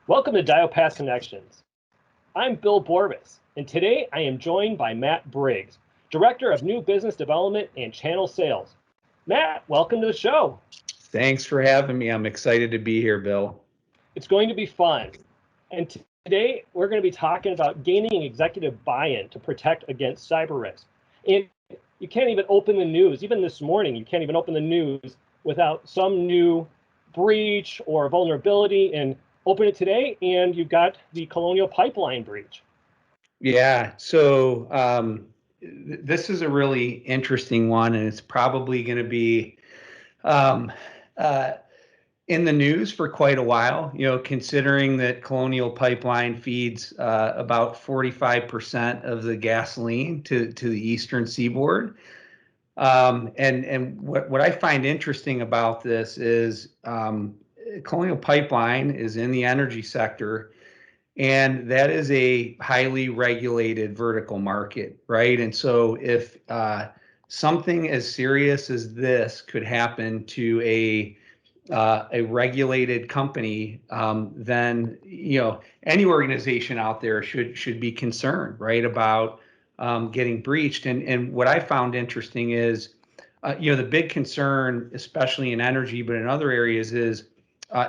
Welcome to DYOPATH Connections. I'm Bill Borbas, and today I am joined by Matt Briggs, Director of New Business Development and Channel Sales. Matt, welcome to the show. Thanks for having me. I'm excited to be here, Bill. It's going to be fun. And today we're going to be talking about gaining executive buy-in to protect against cyber risk. And you can't even open the news. Even this morning, you can't even open the news without some new breach or vulnerability. And open it today, and you've got the Colonial pipeline breach. Yeah, so this is a really interesting one, and it's probably going to be um, in the news for quite a while, considering that Colonial Pipeline feeds about 45% of the gasoline to the eastern seaboard. And what I find interesting about this is Colonial Pipeline is in the energy sector, and that is a highly regulated vertical market, right? And so if something as serious as this could happen to a regulated company, then any organization out there should be concerned, right, about getting breached. And what I found interesting is, the big concern, especially in energy, but in other areas, is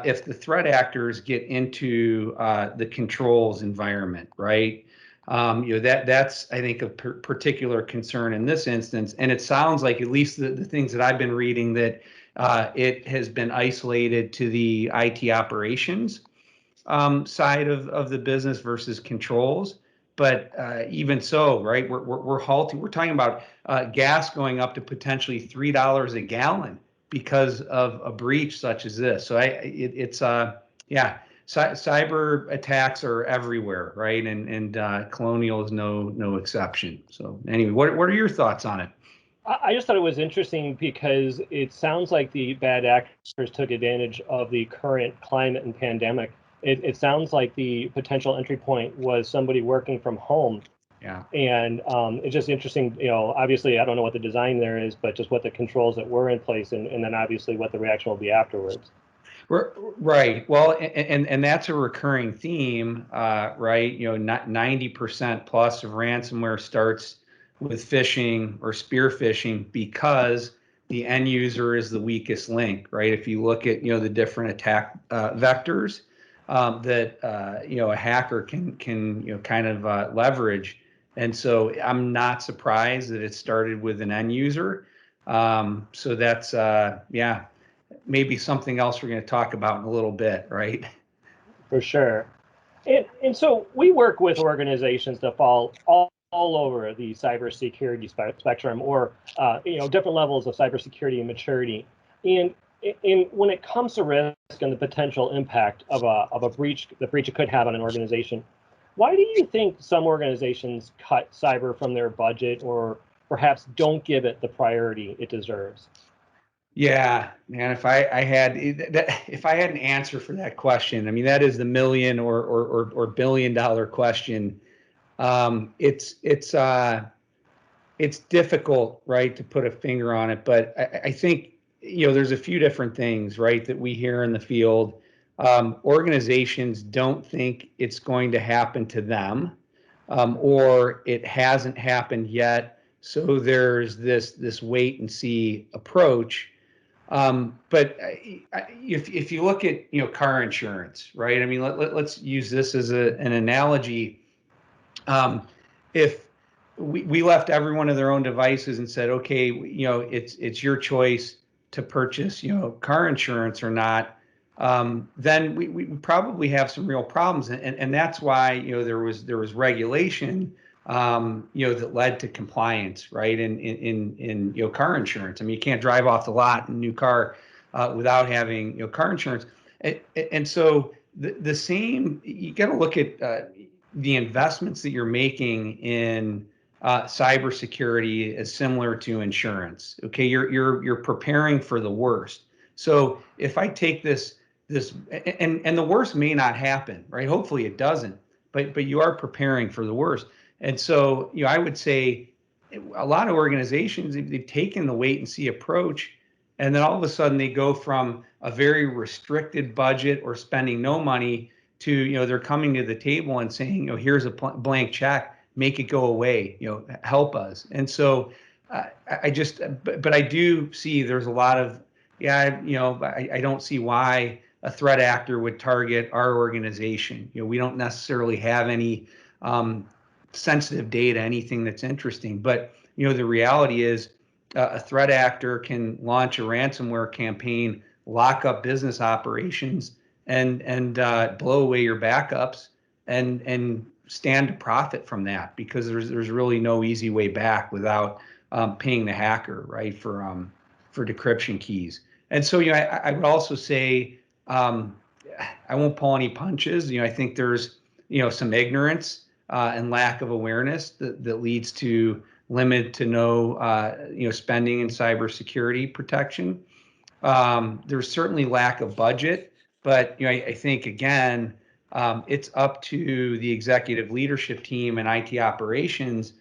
if the threat actors get into the controls environment, right? That's I think a particular concern in this instance. And it sounds like, at least the things that I've been reading, that it has been isolated to the IT operations side of the business versus controls. But even so, right, we're halting. We're talking about gas going up to potentially $3 a gallon because of a breach such as this. So cyber attacks are everywhere, right? And Colonial is no exception. So anyway, what are your thoughts on it? I just thought it was interesting because it sounds like the bad actors took advantage of the current climate and pandemic. It sounds like the potential entry point was somebody working from home. Yeah. And it's just interesting, obviously I don't know what the design there is, but just what the controls that were in place, and then obviously what the reaction will be afterwards. Right. Well, and that's a recurring theme, right? Not 90% plus of ransomware starts with phishing or spear phishing because the end user is the weakest link, right? If you look at the different attack vectors that a hacker can kind of leverage, and so I'm not surprised that it started with an end user. So that's maybe something else we're going to talk about in a little bit, right? For sure. And so we work with organizations that fall all over the cybersecurity spectrum, or different levels of cybersecurity and maturity. And when it comes to risk and the potential impact of a breach, the breach it could have on an organization, why do you think some organizations cut cyber from their budget, or perhaps don't give it the priority it deserves? Yeah, man. If I had an answer for that question, I mean, that is the million or $1 billion question. It's difficult, right, to put a finger on it, but I think there's a few different things, right, that we hear in the field. Organizations don't think it's going to happen to them, or it hasn't happened yet. So there's this wait and see approach. But if you look at car insurance, right? I mean, let's use this as an analogy. If we left everyone to their own devices and said, okay, it's your choice to purchase car insurance or not, then we probably have some real problems, and that's why there was regulation that led to compliance, right? In car insurance. I mean, you can't drive off the lot in a new car without having car insurance, and so the same. You got to look at the investments that you're making in cybersecurity as similar to insurance. Okay, you're preparing for the worst. So if I take this and the worst may not happen, right? Hopefully it doesn't, but you are preparing for the worst. And so, I would say a lot of organizations, they've taken the wait and see approach, and then all of a sudden they go from a very restricted budget or spending no money to, they're coming to the table and saying, here's a blank check, make it go away, help us. And so but I do see there's a lot of, I don't see why a threat actor would target our organization. We don't necessarily have any sensitive data, anything that's interesting. But, the reality is a threat actor can launch a ransomware campaign, lock up business operations, and blow away your backups and stand to profit from that, because there's really no easy way back without paying the hacker, right, for decryption keys. And so, I would also say, I won't pull any punches. I think there's, some ignorance and lack of awareness that leads to limited to no, spending in cybersecurity protection. There's certainly lack of budget, but I think again, it's up to the executive leadership team and IT operations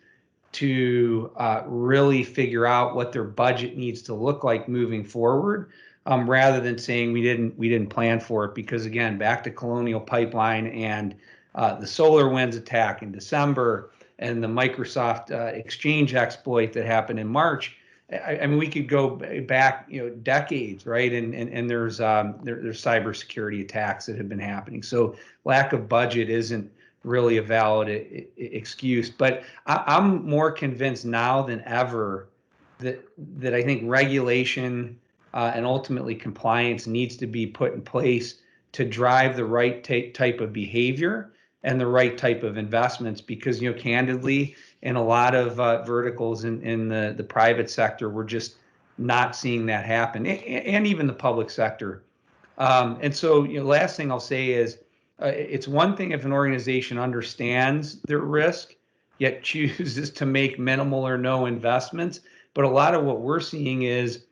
to really figure out what their budget needs to look like moving forward, rather than saying we didn't plan for it. Because again, back to Colonial Pipeline and the SolarWinds attack in December and the Microsoft Exchange exploit that happened in March. I mean, we could go back, decades, right? And there's cybersecurity attacks that have been happening. So lack of budget isn't really a valid excuse. But I'm more convinced now than ever that I think regulation and ultimately compliance needs to be put in place to drive the right type of behavior and the right type of investments. Because, candidly, in a lot of verticals in the private sector, we're just not seeing that happen, and even the public sector. And so, last thing I'll say is, it's one thing if an organization understands their risk, yet chooses to make minimal or no investments. But a lot of what we're seeing is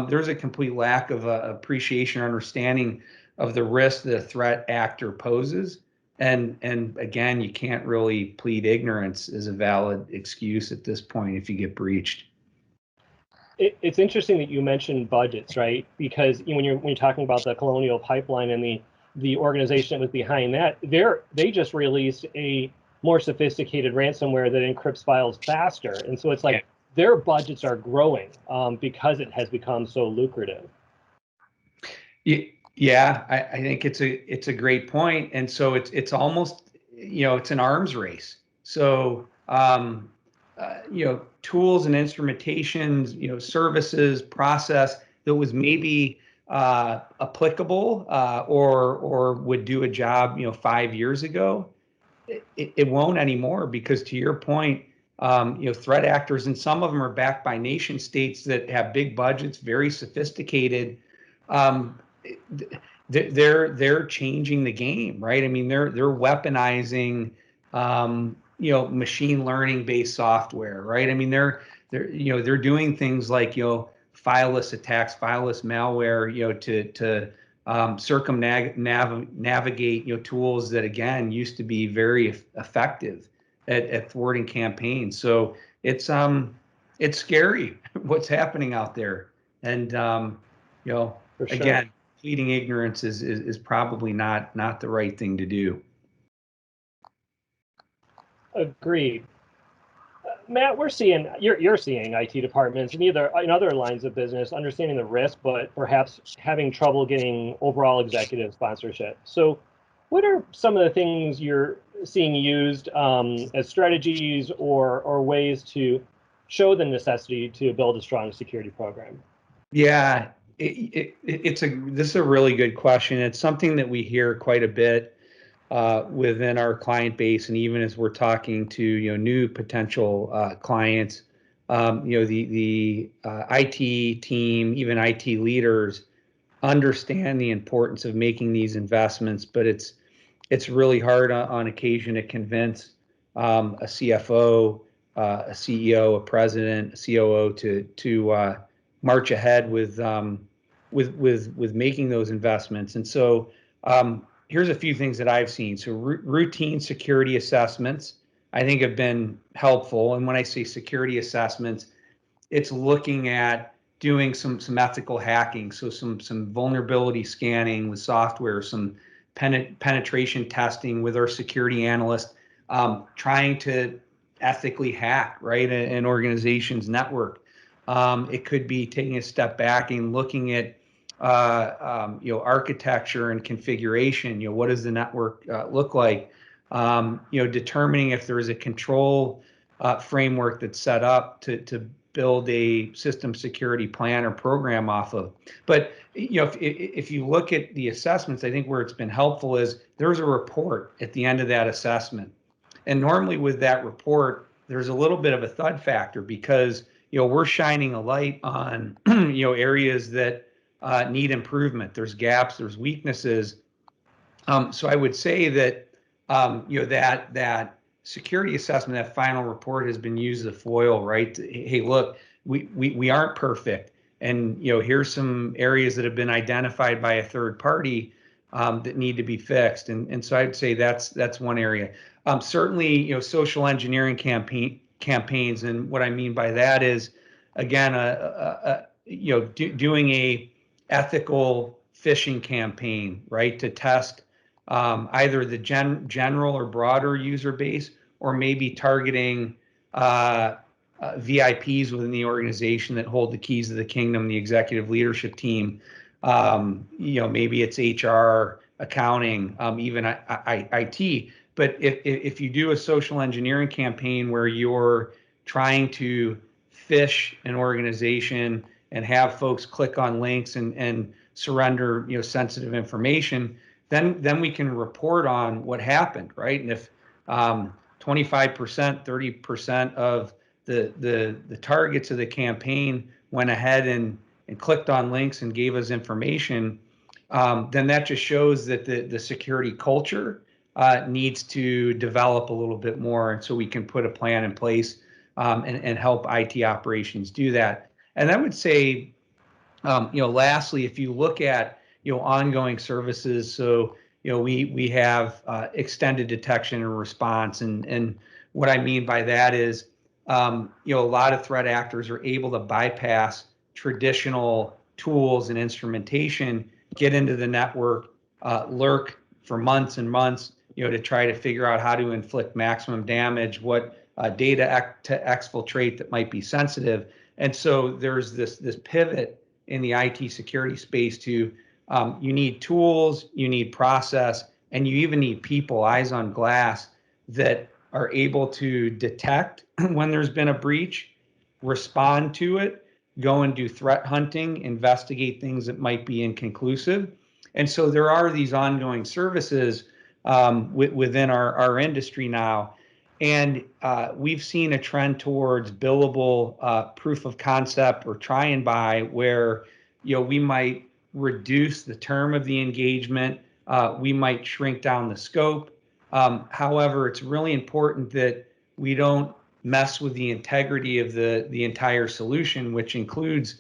there's a complete lack of appreciation or understanding of the risk that a threat actor poses. And again, you can't really plead ignorance as a valid excuse at this point if you get breached. It's interesting that you mentioned budgets, right? Because when you're talking about the Colonial Pipeline and the organization that was behind that, they just released a more sophisticated ransomware that encrypts files faster, and so it's like their budgets are growing because it has become so lucrative. Yeah, I think it's a great point, and so it's almost, it's an arms race. So tools and instrumentations, services, process that was maybe applicable or would do a job 5 years ago, it won't anymore. Because to your point, threat actors, and some of them are backed by nation states that have big budgets, very sophisticated. They're changing the game, right? I mean, they're weaponizing machine learning based software, right? I mean, they're doing things like fileless attacks, fileless malware, to circumnavigate tools that again used to be very effective at thwarting campaigns. So it's scary what's happening out there, and For sure. Again, pleading ignorance is probably not the right thing to do. Agreed. Matt, you're seeing IT departments in other lines of business understanding the risk, but perhaps having trouble getting overall executive sponsorship. So, what are some of the things you're seeing used as strategies or ways to show the necessity to build a strong security program? Yeah, this is a really good question. It's something that we hear quite a bit within our client base, and even as we're talking to new potential clients, the IT team, even IT leaders, understand the importance of making these investments, but it's really hard on occasion to convince a CFO, a CEO, a president, a COO to march ahead with making those investments. And so here's a few things that I've seen. So routine security assessments, I think, have been helpful. And when I say security assessments, it's looking at doing some ethical hacking. So some vulnerability scanning with software, some penetration testing with our security analyst, trying to ethically hack, right, an organization's network. It could be taking a step back and looking at architecture and configuration. What does the network look like? Determining if there is a control framework that's set up to build a system security plan or program off of. But if you look at the assessments, I think where it's been helpful is there's a report at the end of that assessment. And normally with that report, there's a little bit of a thud factor because we're shining a light on areas that need improvement. There's gaps, there's weaknesses. So I would say that that security assessment, that final report, has been used as a foil, right? Hey, look, we aren't perfect, and here's some areas that have been identified by a third party that need to be fixed. And so I'd say that's one area. Certainly, social engineering campaigns, and what I mean by that is, again, doing a ethical phishing campaign, right, to test either the general or broader user base, or maybe targeting VIPs within the organization that hold the keys to the kingdom, the executive leadership team. Maybe it's HR, accounting, even IT. But if you do a social engineering campaign where you're trying to phish an organization and have folks click on links and surrender sensitive information, then we can report on what happened, right? And if 25%, 30% of the targets of the campaign went ahead and clicked on links and gave us information, then that just shows that the security culture needs to develop a little bit more, and so we can put a plan in place and help IT operations do that. And I would say, lastly, if you look at ongoing services, so we have extended detection and response, and what I mean by that is a lot of threat actors are able to bypass traditional tools and instrumentation, get into the network, lurk for months and months, to try to figure out how to inflict maximum damage, what data to exfiltrate that might be sensitive. And so there's this pivot in the IT security space to you need tools, you need process, and you even need people, eyes on glass, that are able to detect when there's been a breach, respond to it, go and do threat hunting, investigate things that might be inconclusive. And so there are these ongoing services within our industry now. And we've seen a trend towards billable proof of concept or try and buy, where we might reduce the term of the engagement, we might shrink down the scope. However, it's really important that we don't mess with the integrity of the entire solution, which includes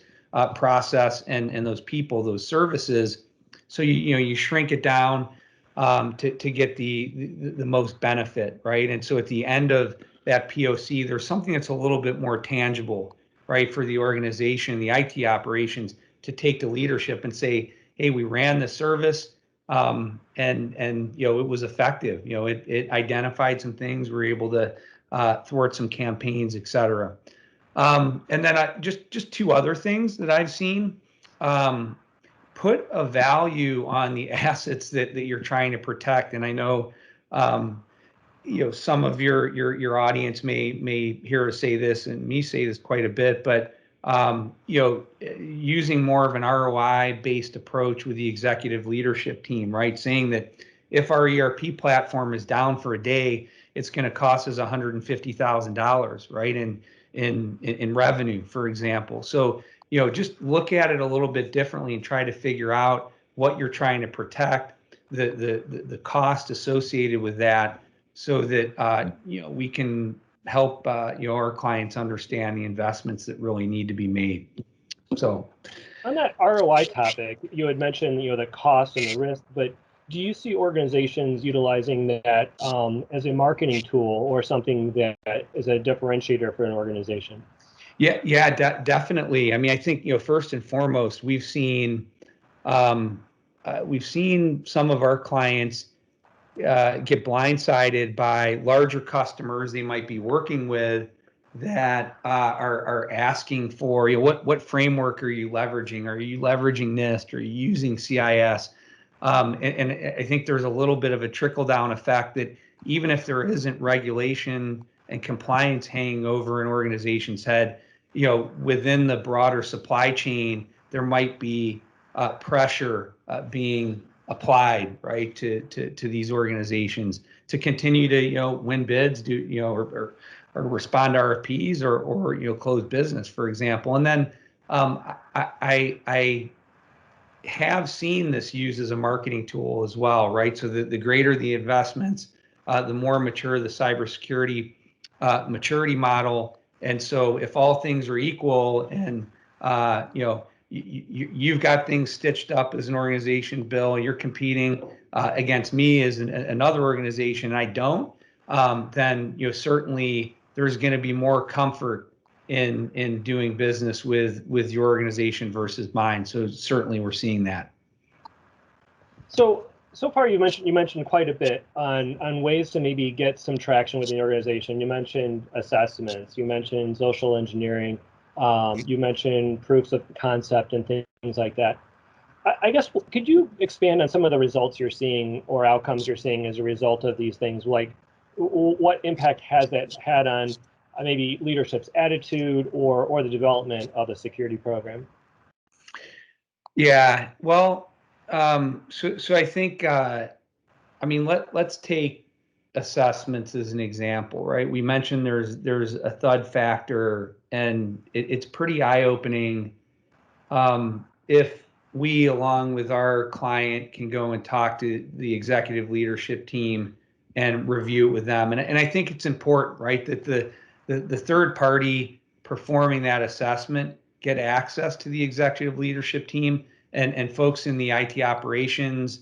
process and those people, those services. So you shrink it down to get the most benefit, right? And so at the end of that POC, there's something that's a little bit more tangible, right, for the organization, the IT operations, to take the leadership and say, hey, we ran the service, and it was effective. It identified some things. We were able to thwart some campaigns, et cetera. And then just two other things that I've seen. Put a value on the assets that you're trying to protect. And I know, some of your audience may hear us say this and me say this quite a bit, but using more of an ROI-based approach with the executive leadership team, right? Saying that if our ERP platform is down for a day, it's going to cost us $150,000, right, in revenue, for example. So just look at it a little bit differently and try to figure out what you're trying to protect, the cost associated with that, so that we can help our clients understand the investments that really need to be made. So, on that ROI topic, you had mentioned the cost and the risk, but do you see organizations utilizing that as a marketing tool or something that is a differentiator for an organization? Yeah, definitely. I mean, I think first and foremost, we've seen we've seen some of our clients get blindsided by larger customers they might be working with that are asking for, what framework are you leveraging? Are you leveraging NIST? Are you using CIS? And I think there's a little bit of a trickle down effect that even if there isn't regulation and compliance hanging over an organization's head, within the broader supply chain, there might be pressure being applied, right, to these organizations to continue to win bids, or respond to RFPs or close business, for example. And then I have seen this used as a marketing tool as well, right? So the greater the investments, the more mature the cybersecurity maturity model. And so if all things are equal and you've got things stitched up as an organization, Bill, you're competing against me as another organization, and I don't, then certainly there's going to be more comfort in doing business with your organization versus mine. So certainly we're seeing that. So far you mentioned quite a bit on ways to maybe get some traction within the organization. You mentioned assessments, you mentioned social engineering, you mentioned proofs of concept and things like that. I guess, could you expand on some of the results you're seeing or outcomes you're seeing as a result of these things? Like, what impact has that had on maybe leadership's attitude or the development of a security program? Yeah, well, so I think, let's take assessments as an example, right? We mentioned there's a thud factor, and it's pretty eye-opening if we, along with our client, can go and talk to the executive leadership team and review it with them. And I think it's important, right, that the third party performing that assessment get access to the executive leadership team, and folks in the IT operations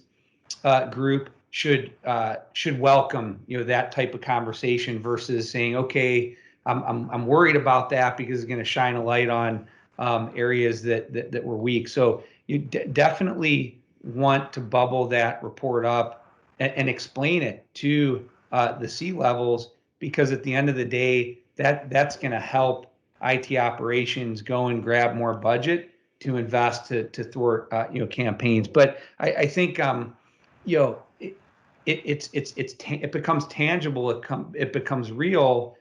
group should welcome that type of conversation versus saying, okay, I'm worried about that because it's going to shine a light on areas that were weak. So you definitely want to bubble that report up and explain it to the C levels, because at the end of the day, that's going to help IT operations go and grab more budget to invest to thwart campaigns. But I think it becomes tangible. It becomes real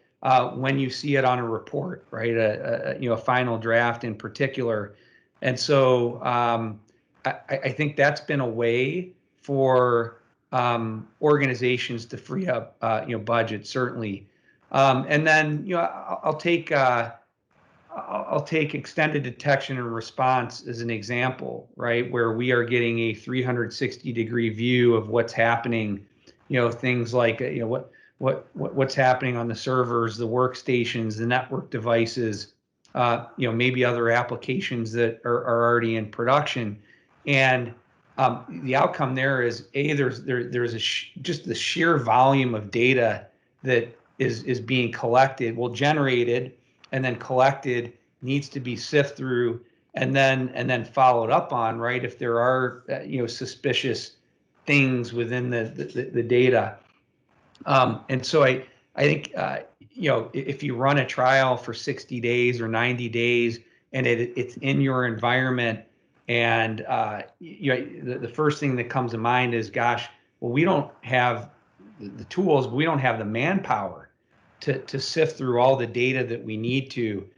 when you see it on a report, right? A final draft in particular. And so I think that's been a way for organizations to free up budget, certainly. And then I'll take extended detection and response as an example, right, where we are getting a 360-degree view of what's happening. Things like what's happening on the servers, the workstations, the network devices, maybe other applications that are already in production. And the outcome there is there's just the sheer volume of data that is being collected, generated and then collected, needs to be sifted through and then followed up on, right, if there are suspicious things within the data. And so I think if you run a trial for 60 days or 90 days and it's in your environment, and the first thing that comes to mind is, gosh, well, we don't have the tools, but we don't have the manpower to sift through all the data that we need to.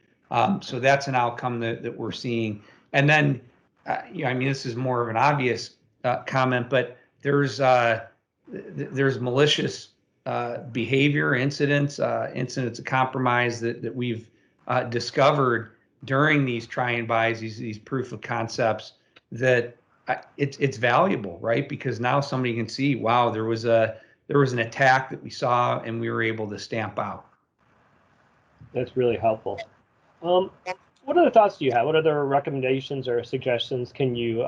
So that's an outcome that we're seeing. And then, this is more of an obvious comment, but there's malicious behavior, incidents of compromise that we've discovered during these try and buys, these proof of concepts, that it's valuable, right? Because now somebody can see, wow, there was an attack that we saw and we were able to stamp out. That's really helpful. What other thoughts do you have? What other recommendations or suggestions can you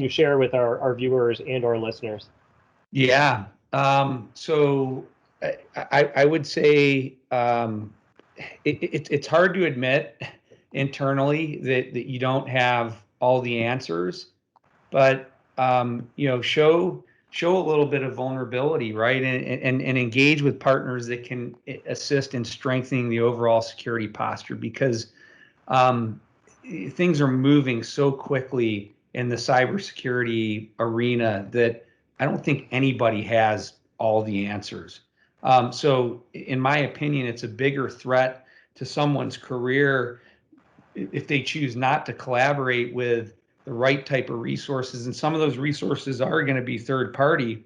share with our viewers and our listeners? Yeah. So I would say it's hard to admit internally that you don't have all the answers, but show a little bit of vulnerability, right, and engage with partners that can assist in strengthening the overall security posture, because things are moving so quickly in the cybersecurity arena that I don't think anybody has all the answers. So in my opinion, it's a bigger threat to someone's career if they choose not to collaborate with the right type of resources, and some of those resources are going to be third party,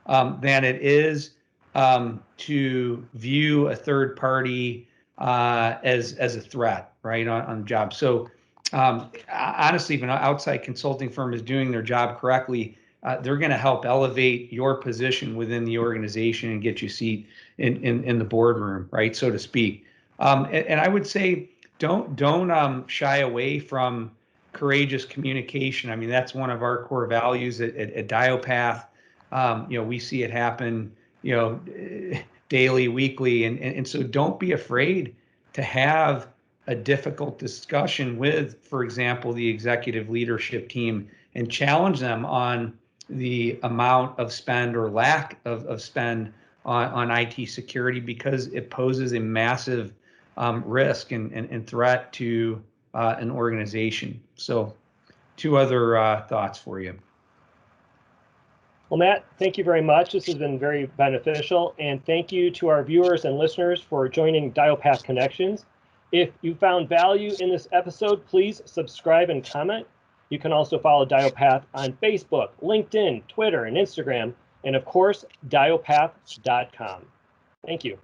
than it is to view a third party as a threat, right, on the job. So honestly, if an outside consulting firm is doing their job correctly, they're going to help elevate your position within the organization and get you a seat in the boardroom, right, so to speak. And I would say don't shy away from courageous communication. I mean, that's one of our core values at DYOPATH. We see it happen, daily, weekly, and so don't be afraid to have a difficult discussion with, for example, the executive leadership team, and challenge them on the amount of spend or lack of spend on IT security, because it poses a massive risk and threat to an organization. So, two other thoughts for you. Well, Matt, thank you very much. This has been very beneficial. And thank you to our viewers and listeners for joining DYOPATH Connections. If you found value in this episode, please subscribe and comment. You can also follow DYOPATH on Facebook, LinkedIn, Twitter, and Instagram, and of course, dyopath.com. Thank you.